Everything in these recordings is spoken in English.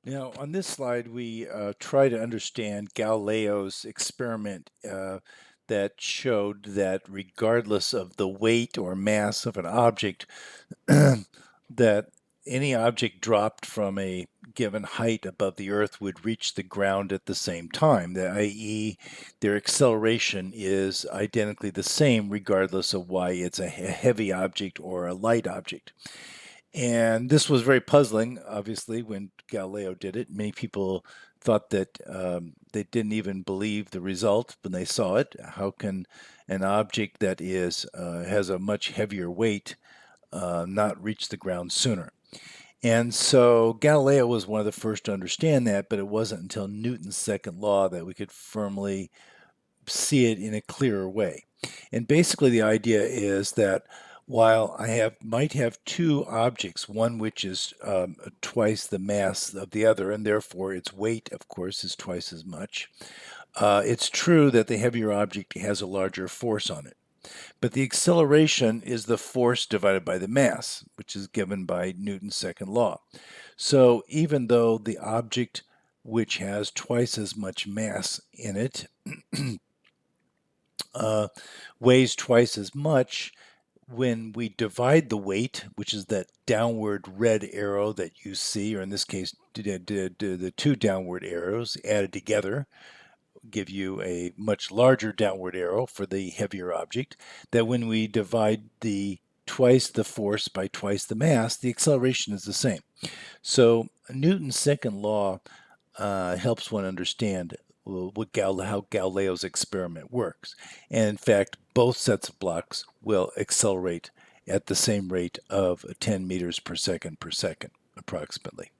Now, on this slide, we try to understand Galileo's experiment that showed that regardless of the weight or mass of an object, that any object dropped from a given height above the Earth would reach the ground at the same time, i.e., their acceleration is identically the same regardless of why it's a heavy object or a light object. And this was very puzzling, obviously, when Galileo did it. Many people thought that they didn't even believe the result when they saw it. How can an object that is has a much heavier weight not reach the ground sooner? And so Galileo was one of the first to understand that, but it wasn't until Newton's second law that we could firmly see it in a clearer way. And basically, the idea is that while might have two objects, one which is twice the mass of the other, and therefore its weight, of course, is twice as much, it's true that the heavier object has a larger force on it. But the acceleration is the force divided by the mass, which is given by Newton's second law. So even though the object which has twice as much mass in it uh, weighs twice as much, when we divide the weight, which is that downward red arrow that you see, or in this case, the two downward arrows added together give you a much larger downward arrow for the heavier object, that when we divide the twice the force by twice the mass, the acceleration is the same. So Newton's second law helps one understand how Galileo's experiment works. And in fact, both sets of blocks will accelerate at the same rate of 10 meters per second, approximately.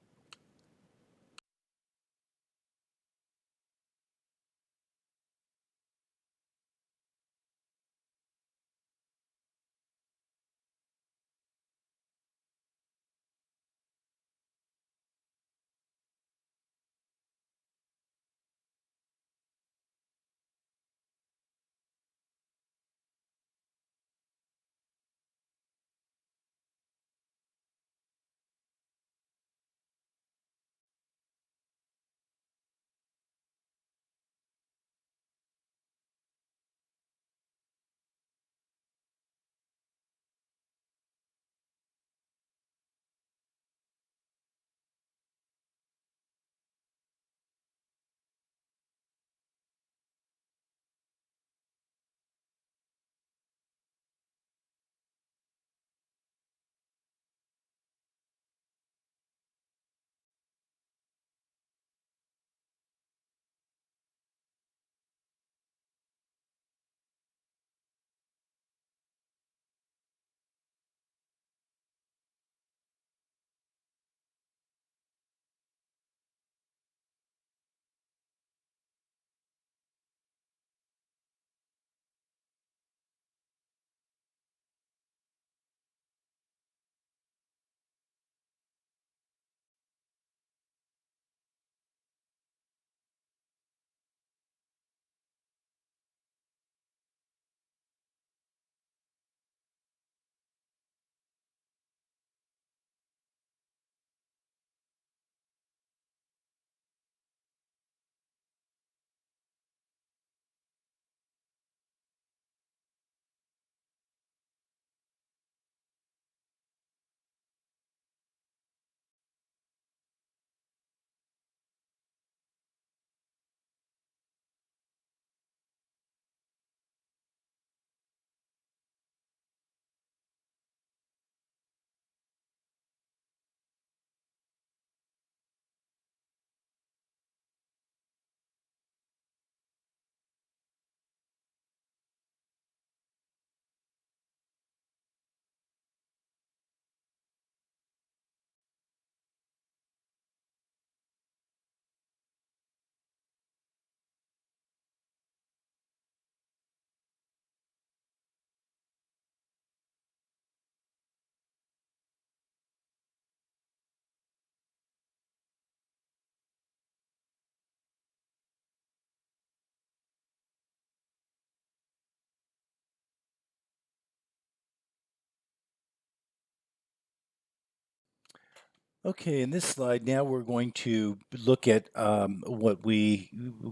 Okay, in this slide, now we're going to look at what we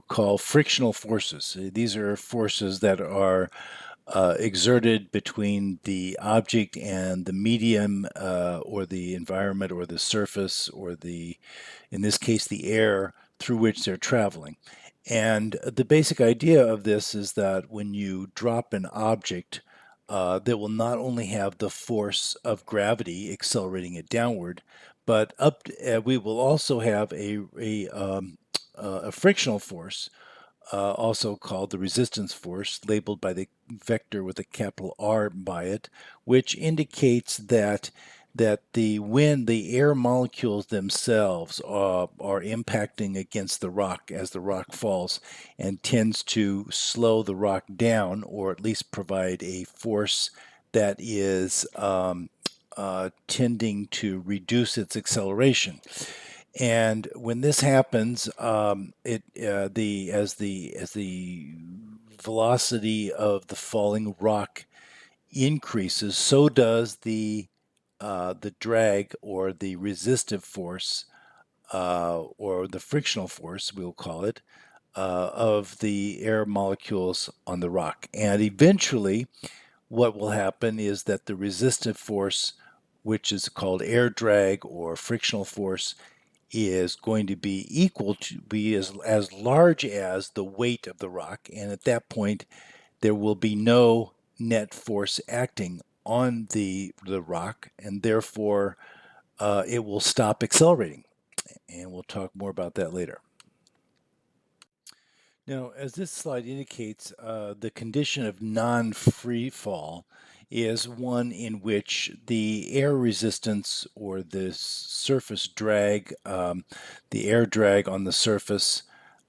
call frictional forces. These are forces that are exerted between the object and the medium or the environment or the surface or in this case, the air through which they're traveling. And the basic idea of this is that when you drop an object, that will not only have the force of gravity accelerating it downward, but we will also have a frictional force, also called the resistance force, labeled by the vector with a capital R by it, which indicates that the air molecules themselves are impacting against the rock as the rock falls, and tends to slow the rock down, or at least provide a force that is tending to reduce its acceleration. And when this happens, it the as the velocity of the falling rock increases, so does the drag or the resistive force or the frictional force, we'll call it, of the air molecules on the rock. And eventually, what will happen is that the resistive force, which is called air drag or frictional force, is going to be equal to be as large as the weight of the rock. And at that point, there will be no net force acting on the rock, and therefore it will stop accelerating. And we'll talk more about that later. Now, as this slide indicates, the condition of non-free fall is one in which the air resistance or the surface drag, the air drag on the surface,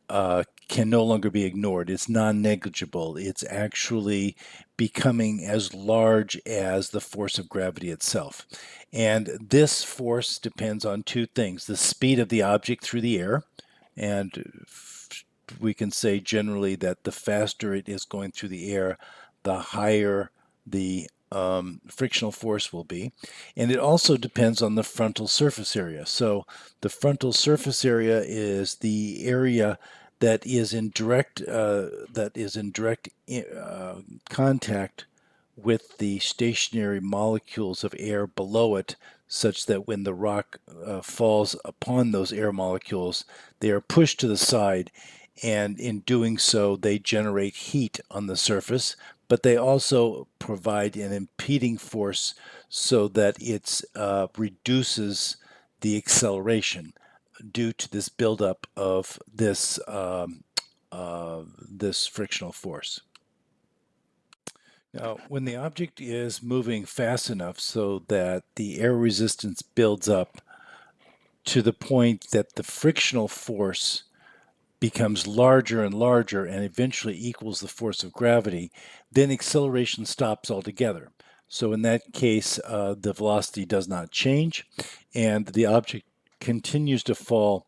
can no longer be ignored. It's non negligible. It's actually becoming as large as the force of gravity itself. And this force depends on two things: the speed of the object through the air, and we can say generally that the faster it is going through the air, the higher the frictional force will be. And it also depends on the frontal surface area. So the frontal surface area is the area that is in direct contact with the stationary molecules of air below it, such that when the rock falls upon those air molecules, they are pushed to the side, and in doing so, they generate heat on the surface, but they also provide an impeding force so that it reduces the acceleration due to this buildup of this frictional force. Now, when the object is moving fast enough so that the air resistance builds up to the point that the frictional force becomes larger and larger and eventually equals the force of gravity, then acceleration stops altogether. So in that case, the velocity does not change, and the object continues to fall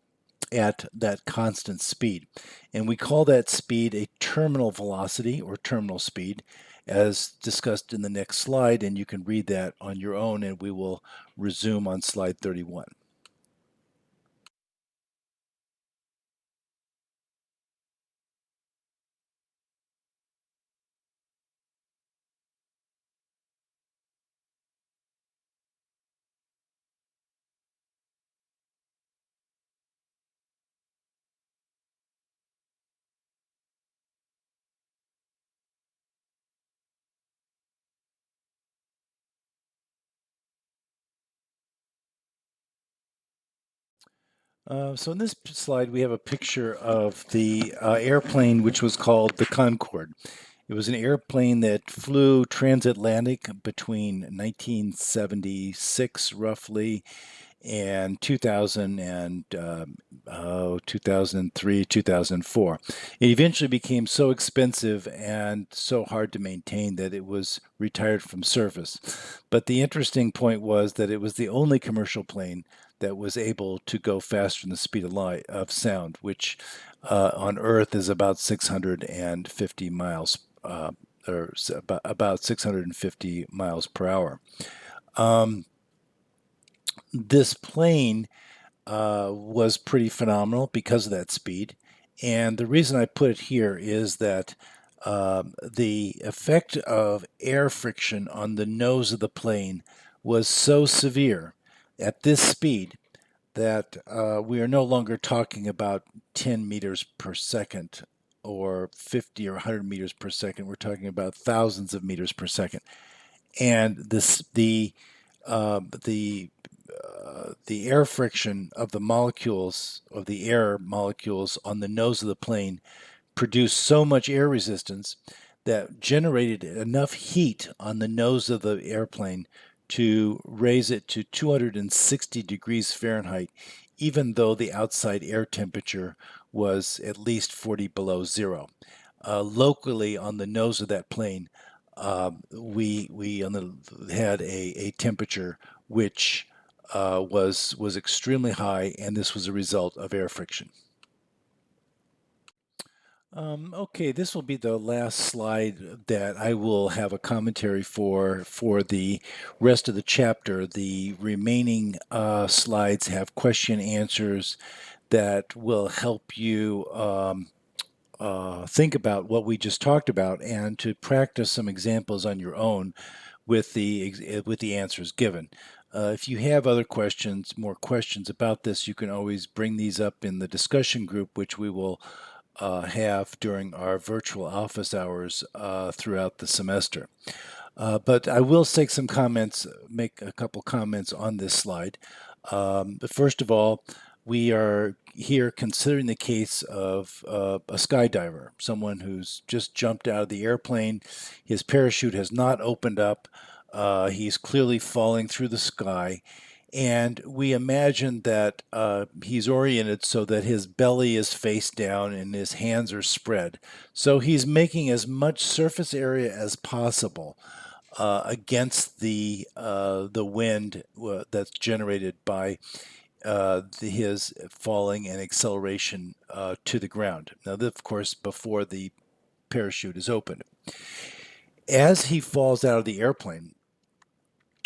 at that constant speed. And we call that speed a terminal velocity or terminal speed, as discussed in the next slide, and you can read that on your own, and we will resume on slide 31. So in this slide, we have a picture of the airplane which was called the Concorde. It was an airplane that flew transatlantic between 1976, roughly, and 2000 and 2003, 2004. It eventually became so expensive and so hard to maintain that it was retired from service. But the interesting point was that it was the only commercial plane that was able to go faster than the speed of light of sound, which on Earth is about 650 miles. Or about 650 miles per hour. Um, this plane was pretty phenomenal because of that speed. And the reason I put it here is that the effect of air friction on the nose of the plane was so severe at this speed that we are no longer talking about 10 meters per second or 50 or 100 meters per second. We're talking about thousands of meters per second. And the the air friction of the molecules of the air molecules on the nose of the plane produced so much air resistance that generated enough heat on the nose of the airplane to raise it to 260 degrees Fahrenheit, even though the outside air temperature was at least 40 below zero. Locally on the nose of that plane, we had a temperature which was extremely high, and this was a result of air friction. Okay, this will be the last slide that I will have a commentary for the rest of the chapter. The remaining slides have question answers that will help you think about what we just talked about and to practice some examples on your own with the answers given. If you have other questions, more questions about this, you can always bring these up in the discussion group, which we will have during our virtual office hours throughout the semester. But I will make a couple comments on this slide. But first of all, we are here considering the case of a skydiver, someone who's just jumped out of the airplane. His parachute has not opened up. He's clearly falling through the sky. And we imagine that he's oriented so that his belly is face down and his hands are spread. So he's making as much surface area as possible against the wind that's generated by his falling and acceleration to the ground. Now, of course, before the parachute is opened. As he falls out of the airplane,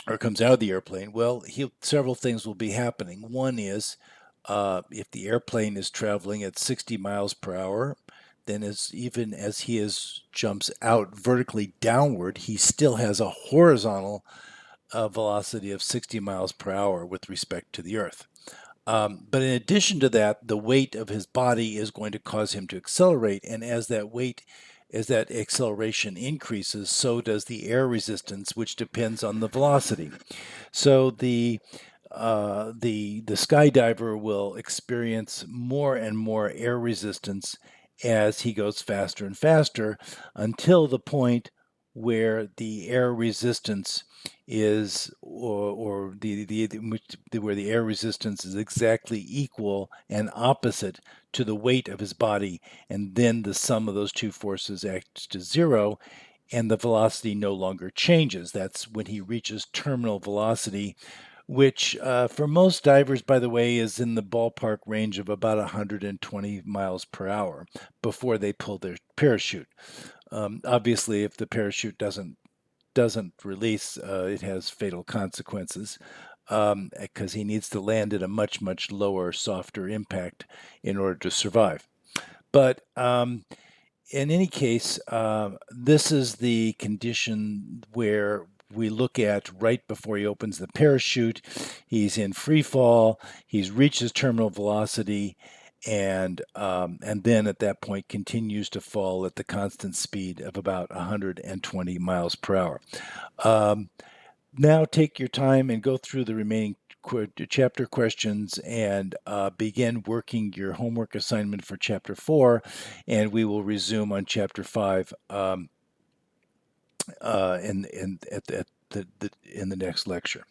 or comes out of the airplane, well, several things will be happening. One is if the airplane is traveling at 60 miles per hour, then even as jumps out vertically downward, he still has a horizontal velocity of 60 miles per hour with respect to the Earth. But in addition to that, the weight of his body is going to cause him to accelerate. And as that acceleration increases, so does the air resistance, which depends on the velocity. So the skydiver will experience more and more air resistance as he goes faster and faster until the point where the air resistance is or where the air resistance is exactly equal and opposite to the weight of his body, and then the sum of those two forces acts to zero and the velocity no longer changes. That's when he reaches terminal velocity, which for most divers, by the way, is in the ballpark range of about 120 miles per hour before they pull their parachute. Obviously, if the parachute doesn't release, it has fatal consequences because he needs to land at a much lower, softer impact in order to survive. But in any case, this is the condition where we look at right before he opens the parachute. He's in free fall. He's reached his terminal velocity, and then at that point continues to fall at the constant speed of about 120 miles per hour. Now take your time and go through the remaining chapter questions and begin working your homework assignment for chapter 4, and we will resume on chapter 5 in the next lecture.